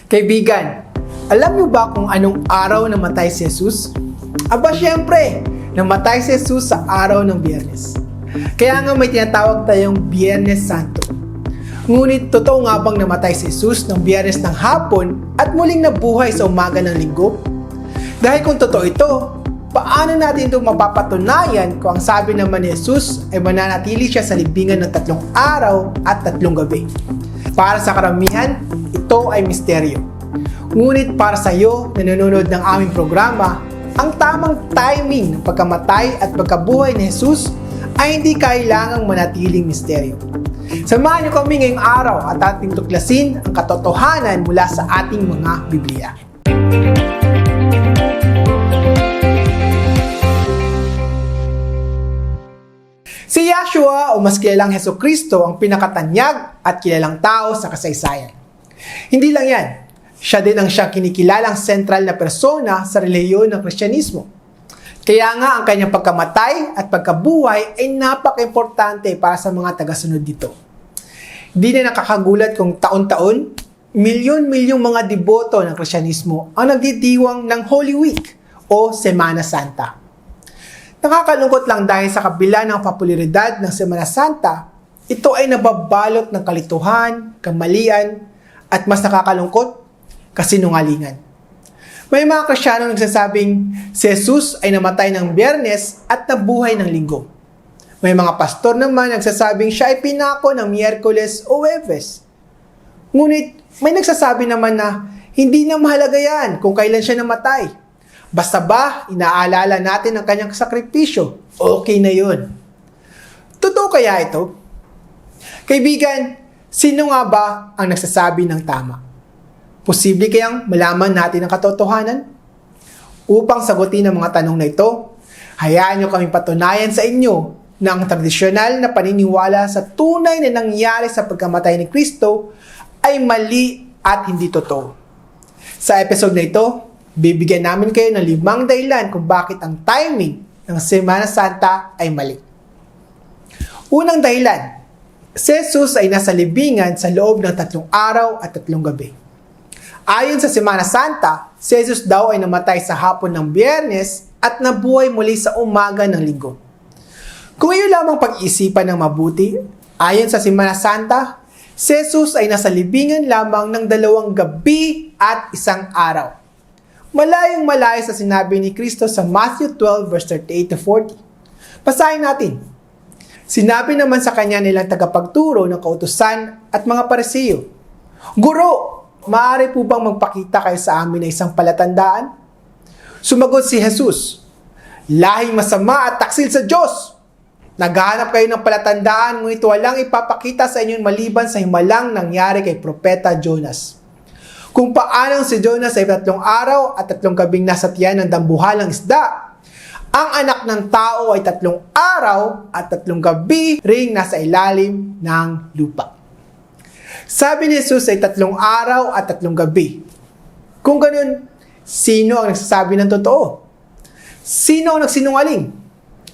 Kaibigan, alam niyo ba kung anong araw namatay si Jesus? Aba syempre, namatay si Jesus sa araw ng Biyernes. Kaya nga may tinatawag tayong Biyernes Santo. Ngunit totoo nga bang namatay si Jesus ng Biyernes ng hapon at muling nabuhay sa umaga ng linggo? Dahil kung totoo ito, paano natin ito mapapatunayan kung ang sabi naman ni Jesus ay mananatili siya sa libingan ng 3 araw at 3 gabi? Para sa karamihan, ito ay misteryo. Ngunit para sa iyo na nanonood ng aming programa, ang tamang timing ng pagkamatay at pagkabuhay ni Jesus ay hindi kailangang manatiling misteryo. Samahan niyo kami ngayong araw at ating tuklasin ang katotohanan mula sa ating mga Biblia. Si Yahshua o mas kilalang Hesukristo ang pinakatanyag at kilalang tao sa kasaysayan. Hindi lang yan, siya din ang kinikilalang sentral na persona sa relihiyon ng Kristyanismo. Kaya nga ang kanyang pagkamatay at pagkabuhay ay napaka-importante para sa mga tagasunod dito. Di na nakakagulat kung taon-taon, milyon-milyong mga deboto ng Kristyanismo ang nagdidiwang ng Holy Week o Semana Santa. Nakakalungkot lang dahil sa kabila ng popularidad ng Semana Santa, ito ay nababalot ng kalituhan, kamalian, at mas nakakalungkot, kasinungalingan. May mga Kristiyano nagsasabing si Jesus ay namatay ng Biyernes at nabuhay ng Linggo. May mga pastor naman nagsasabing siya ay pinako ng Miyerkules o Huwebes. Ngunit may nagsasabi naman na hindi na mahalaga yan kung kailan siya namatay. Basta ba inaalala natin ang kanyang sakripisyo, okay na yun. Totoo kaya ito? Kaibigan, sino nga ba ang nagsasabi ng tama? Posible kayang malaman natin ang katotohanan? Upang sagutin ang mga tanong na ito, hayaan nyo kaming patunayan sa inyo na ang tradisyonal na paniniwala sa tunay na nangyari sa pagkamatay ni Kristo ay mali at hindi totoo. Sa episode na ito, bibigyan namin kayo ng 5 dahilan kung bakit ang timing ng Semana Santa ay mali. Unang dahilan, si Jesus ay nasa libingan sa loob ng 3 araw at 3 gabi. Ayon sa Semana Santa, si Jesus daw ay namatay sa hapon ng Biyernes at nabuhay muli sa umaga ng Linggo. Kung iyon lamang pag-isipan ng mabuti, ayon sa Semana Santa, si Jesus ay nasa libingan lamang ng 2 gabi at 1 araw. Malayong malayo sa sinabi ni Kristo sa Matthew 12 verse 38-40. Basahin natin. Sinabi naman sa kanya nilang tagapagturo ng kautusan at mga Parisiyo, "Guro, maaari po bang magpakita kayo sa amin ng isang palatandaan?" Sumagot si Jesus, "Lahing masama at taksil sa Diyos. Naghahanap kayo ng palatandaan, ngunit walang ipapakita sa inyo maliban sa himalang nangyari kay Propeta Jonas. Kung paanong si Jonas ay 3 araw at 3 gabing nasa tiyan ng dambuhalang isda, ang anak ng tao ay 3 araw at 3 gabi ring nasa ilalim ng lupa." Sabi ni Jesus ay 3 araw at 3 gabi. Kung ganun, sino ang nagsasabi ng totoo? Sino ang nagsinungaling?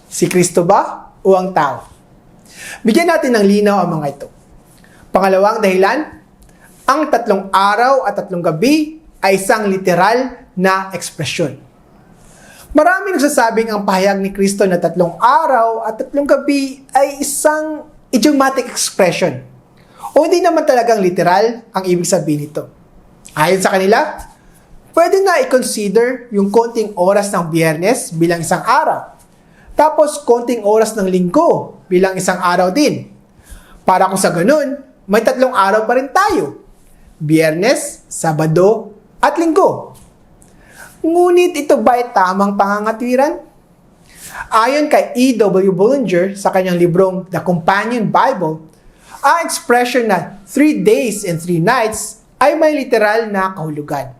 Si Kristo ba o ang tao? Bigyan natin ng linaw ang mga ito. Pangalawang dahilan, ang 3 araw at 3 gabi ay isang literal na ekspresyon. Marami nagsasabing ang pahayag ni Kristo na 3 araw at 3 gabi ay isang idiomatic expression. O hindi naman talagang literal ang ibig sabihin nito. Ayon sa kanila, pwede na i-consider yung konting oras ng Biyernes bilang isang araw. Tapos konting oras ng Linggo bilang isang araw din. Para kung sa ganun, may 3 araw pa rin tayo. Biyernes, Sabado, at Linggo. Ngunit ito ba ay tamang pangangatwiran? Ayon kay E.W. Bullinger sa kanyang librong The Companion Bible, ang expression na 3 days and 3 nights ay may literal na kahulugan.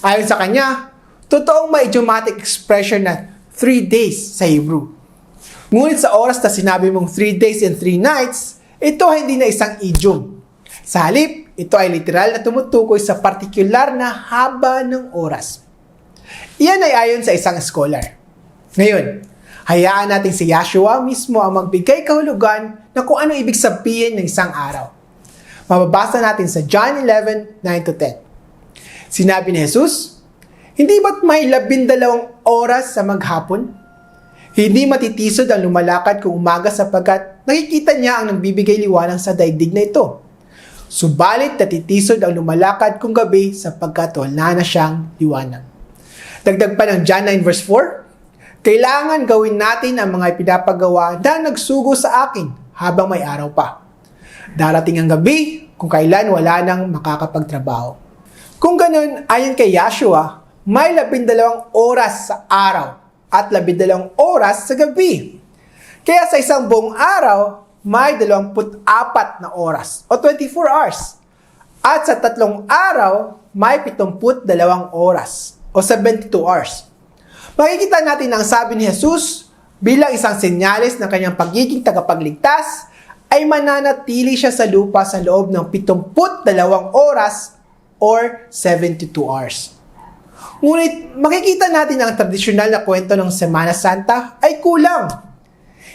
Ayon sa kanya, totoong may idiomatic expression na 3 days sa Hebrew. Ngunit sa oras na sinabi mong 3 days and 3 nights, ito ay hindi na isang idiom. Sa halip, ito ay literal na tumutukoy sa partikular na haba ng oras. Iyan ay ayon sa isang scholar. Ngayon, hayaan natin si Yahshua mismo ang magbigay kahulugan na kung ano ibig sabihin ng isang araw. Mababasa natin sa John 11:9-10. Sinabi ni Jesus, hindi ba't may 12 oras sa maghapon? Hindi matitisod ang lumalakad kung umaga sapagkat nakikita niya ang nagbibigay liwanag sa daigdig na ito. Subalit natitisod ang lumalakad kung gabi sapagkat wala na siyang liwanag. Dagdag pa ng John 9 verse 4, kailangan gawin natin ang mga ipinapagawa na nagsugo sa akin habang may araw pa. Darating ang gabi kung kailan wala nang makakapagtrabaho. Kung ganun, ayon kay Yahshua, may 12 oras sa araw at 12 oras sa gabi. Kaya sa isang buong araw, may 24 na oras o 24 hours. At sa 3 araw, may 72 oras o 72 hours. Makikita natin ang sabi ni Jesus bilang isang senyales ng kanyang pagiging tagapagligtas ay mananatili siya sa lupa sa loob ng 72 oras or 72 hours. Ngunit makikita natin ang tradisyonal na kwento ng Semana Santa ay kulang.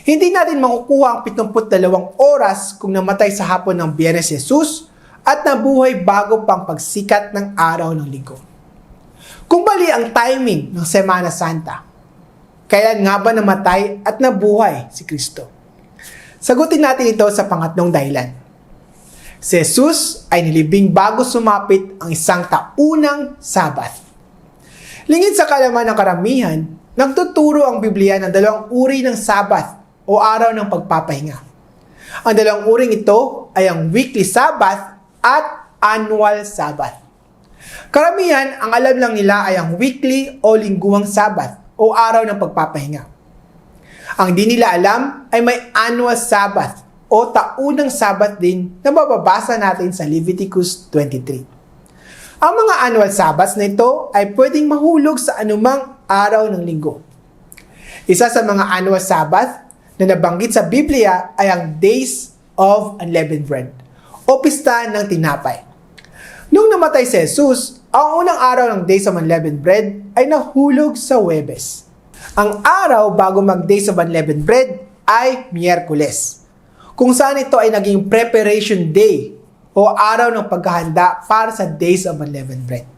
Hindi natin makukuha ang 72 oras kung namatay sa hapon ng Biyernes si Jesus at nabuhay bago pang pagsikat ng araw ng linggo. Kung mali ang timing ng Semana Santa, kailan nga ba namatay at nabuhay si Kristo? Sagutin natin ito sa pangatlong dahilan. Si Jesus ay nilibing bago sumapit ang isang taunang Sabat. Lingid sa kalaman ng karamihan, nagtuturo ang Biblia ng 2 uri ng Sabat o araw ng pagpapahinga. Ang 2 uring ito ay ang weekly Sabbath at annual Sabbath. Karamihan, ang alam lang nila ay ang weekly o lingguhang Sabbath o araw ng pagpapahinga. Ang di nila alam ay may annual Sabbath o taunang Sabbath din na mababasa natin sa Leviticus 23. Ang mga annual Sabbaths na ito ay pwedeng mahulog sa anumang araw ng linggo. Isa sa mga annual Sabbath na nabanggit sa Biblia ay ang Days of Unleavened Bread o Pista ng Tinapay. Nung namatay si Jesus, ang unang araw ng Days of Unleavened Bread ay nahulog sa Huwebes. Ang araw bago mag-Days of Unleavened Bread ay Miyerkules, kung saan ito ay naging preparation day o araw ng paghahanda para sa Days of Unleavened Bread.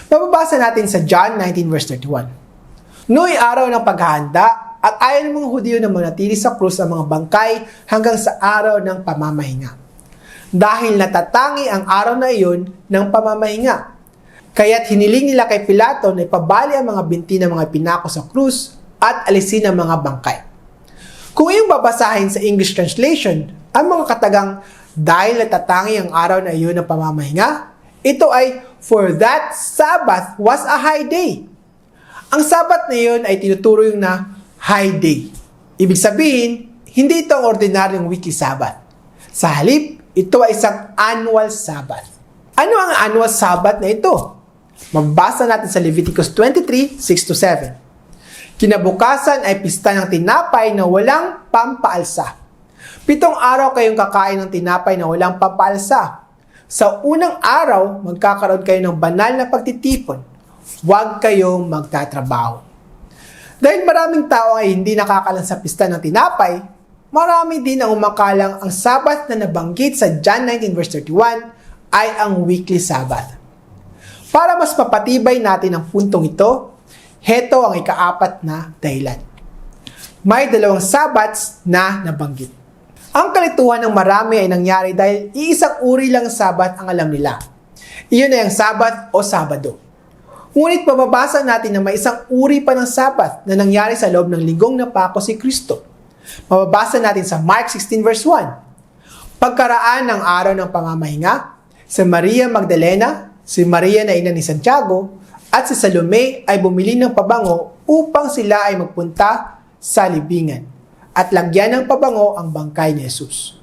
Mababasa natin sa John 19 verse 31. Noong araw ng paghahanda at ayaw ng mga Hudyo na manatili sa krus ang mga bangkay hanggang sa araw ng pamamahinga. Dahil natatangi ang araw na iyon ng pamamahinga. Kaya't hiniling nila kay Pilato na ipabali ang mga binti ng mga pinako sa krus at alisin ang mga bangkay. Kung iyong babasahin sa English translation, ang mga katagang dahil natatangi ang araw na iyon ng pamamahinga, ito ay for that Sabbath was a high day. Ang Sabbath na iyon ay tinuturo yung na high day. Ibig sabihin, hindi ito ang ordinaryong weekly Sabbath. Sa halip, ito ay isang annual Sabbath. Ano ang annual Sabbath na ito? Mababasa natin sa Leviticus 23, 6-7. Kinabukasan ay pista ng tinapay na walang pampaalsa. 7 araw kayong kakain ng tinapay na walang pampaalsa. Sa unang araw, magkakaroon kayo ng banal na pagtitipon. Huwag kayong magtatrabaho. Dahil maraming tao ay hindi nakakalang sa pista ng tinapay, marami din ang umakalang ang Sabbath na nabanggit sa John 19 verse 31 ay ang weekly Sabbath. Para mas papatibay natin ang puntong ito, heto ang ika-4 na dahilan. May 2 Sabbaths na nabanggit. Ang kalituhan ng marami ay nangyari dahil iisang uri lang Sabat ang alam nila. Iyon ay ang Sabat o Sabado. Ngunit mababasa natin na may isang uri pa ng Sabat na nangyari sa loob ng linggong napako si Kristo. Mababasa natin sa Mark 16 verse 1. Pagkaraan ng araw ng pamamahinga, si Maria Magdalena, si Maria na ina ni Santiago, at si Salome ay bumili ng pabango upang sila ay magpunta sa libingan at lagyan ng pabango ang bangkay ni Jesus.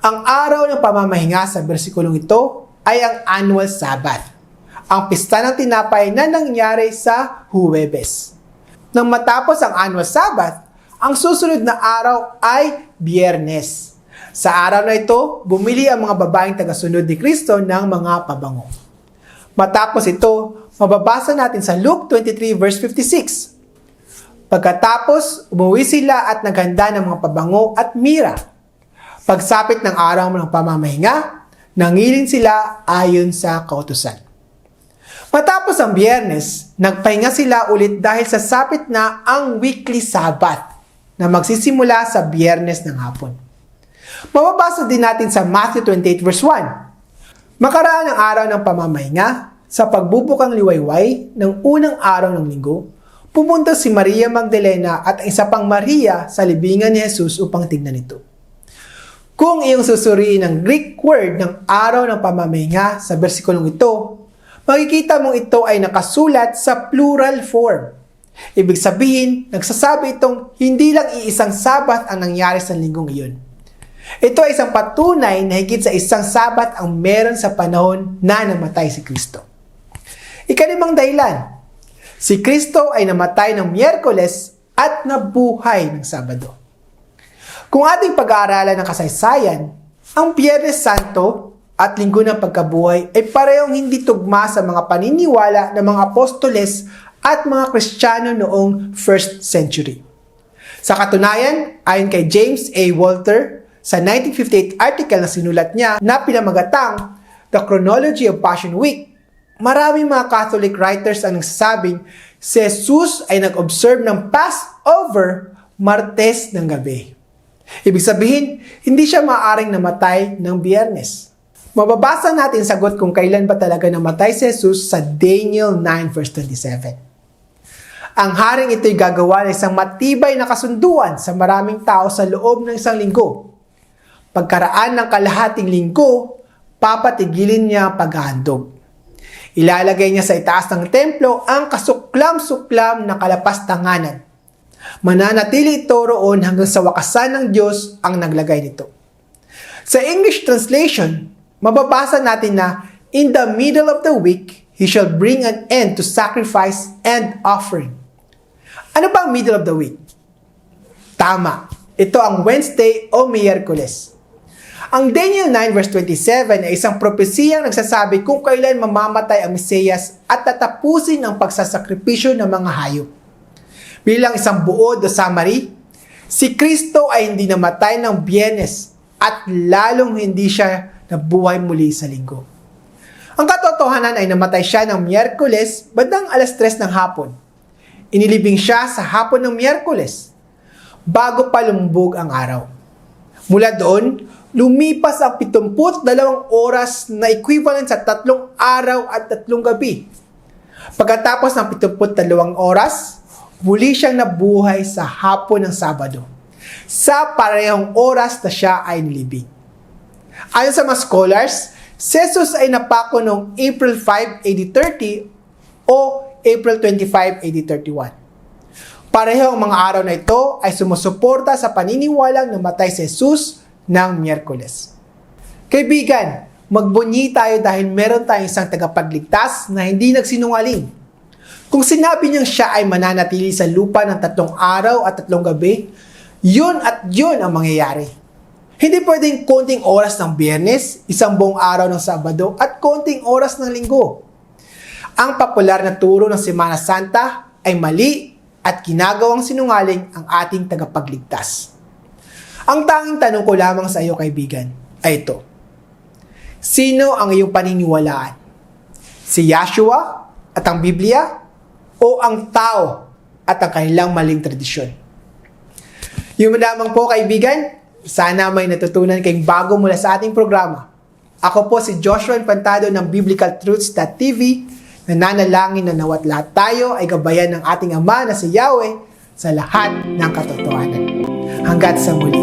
Ang araw ng pamamahinga sa bersikulong ito ay ang annual Sabbath, ang pista ng tinapay na nangyari sa Huwebes. Nang matapos ang annual Sabbath, ang susunod na araw ay Biyernes. Sa araw na ito, bumili ang mga babaeng tagasunod ni Kristo ng mga pabango. Matapos ito, mababasa natin sa Luke 23 verse 56. Pagkatapos, umuwi sila at naghanda ng mga pabango at mira. Pagsapit ng araw ng pamamahinga, nangilin sila ayon sa kautusan. Matapos ang Biyernes, nagpahinga sila ulit dahil sasapit na ang weekly Sabbath na magsisimula sa Biyernes ng hapon. Mababasa din natin sa Matthew 28 verse 1. Makaraan ang araw ng pamamahinga, sa pagbubukang liwayway ng unang araw ng linggo, pumunta si Maria Magdalena at ang isa pang Maria sa libingan ni Jesus upang tignan ito. Kung iyong susuriin ang Greek word ng araw ng pamamahinga sa bersikulong ito, makikita mong ito ay nakasulat sa plural form. Ibig sabihin, nagsasabi itong hindi lang iisang Sabat ang nangyari sa linggong iyon. Ito ay isang patunay na higit sa isang Sabat ang meron sa panahon na namatay si Kristo. Ikalimang dahilan, si Kristo ay namatay ng Miyerkules at nabuhay ng Sabado. Kung ating pag-aaralan ng kasaysayan, ang Biyernes Santo at Linggo ng Pagkabuhay ay parehong hindi tugma sa mga paniniwala ng mga apostoles at mga Kristiyano noong 1st century. Sa katunayan, ayon kay James A. Walter, sa 1958 article na sinulat niya na pinamagatang The Chronology of Passion Week, maraming mga Catholic writers ang nagsasabing si Jesus ay nag-observe ng Passover Martes ng gabi. Ibig sabihin, hindi siya maaaring namatay ng Biyernes. Mababasa natin sagot kung kailan ba talaga namatay si Jesus sa Daniel 9 verse 27. Ang haring ito'y gagawa ng isang matibay na kasunduan sa maraming tao sa loob ng isang linggo. Pagkaraan ng kalahating linggo, papatigilin niya ang paghahandog. Ilalagay niya sa itaas ng templo ang kasuklam-suklam na kalapastanganan. Mananatili ito roon hanggang sa wakasan ng Diyos ang naglagay nito. Sa English translation, mababasa natin na, in the middle of the week, he shall bring an end to sacrifice and offering. Ano ba ang middle of the week? Tama, ito ang Wednesday o Miyerkules. Ang Daniel 9 verse 27 ay isang propesiyang nagsasabi kung kailan mamamatay ang Mesiyas at tatapusin ang pagsasakripisyo ng mga hayop. Bilang isang buod o summary, si Kristo ay hindi namatay ng Biyernes at lalong hindi siya nabuhay muli sa linggo. Ang katotohanan ay namatay siya ng Miyerkules bandang 3:00 ng hapon. Inilibing siya sa hapon ng Miyerkules bago pa lumubog ang araw. Mula doon, lumipas ang 72 oras na equivalent sa 3 araw at 3 gabi. Pagkatapos ng 72 oras, muli siyang nabuhay sa hapon ng Sabado, sa parehong oras na siya ay nilibing. Ayon sa mga scholars, si Jesus ay napako noong April 5, AD 30 o April 25, AD 31. Pareho ang mga araw na ito ay sumusuporta sa paniniwalang namatay si Jesus ng Miyerkules. Kaibigan, magbunyi tayo dahil meron tayong isang tagapagligtas na hindi nagsinungaling. Kung sinabi niyang siya ay mananatili sa lupa ng 3 araw at 3 gabi, yun at yun ang mangyayari. Hindi pwedeng konting oras ng Biyernes, isang buong araw ng Sabado, at konting oras ng Linggo. Ang popular na turo ng Semana Santa ay mali at ginagawang sinungaling ang ating tagapagligtas. Ang tanging tanong ko lamang sa iyo, kaibigan, ay ito. Sino ang iyong paniniwalaan? Si Yahshua at ang Biblia? O ang tao at ang kanilang maling tradisyon? Yun lamang po, kaibigan. Sana may natutunan kayong bago mula sa ating programa. Ako po si Joshua Infantado ng biblicaltruths.tv. Nananalangin na nawat lahat tayo ay gabayan ng ating Ama na si Yahweh sa lahat ng katotohanan. Hanggat sa muli.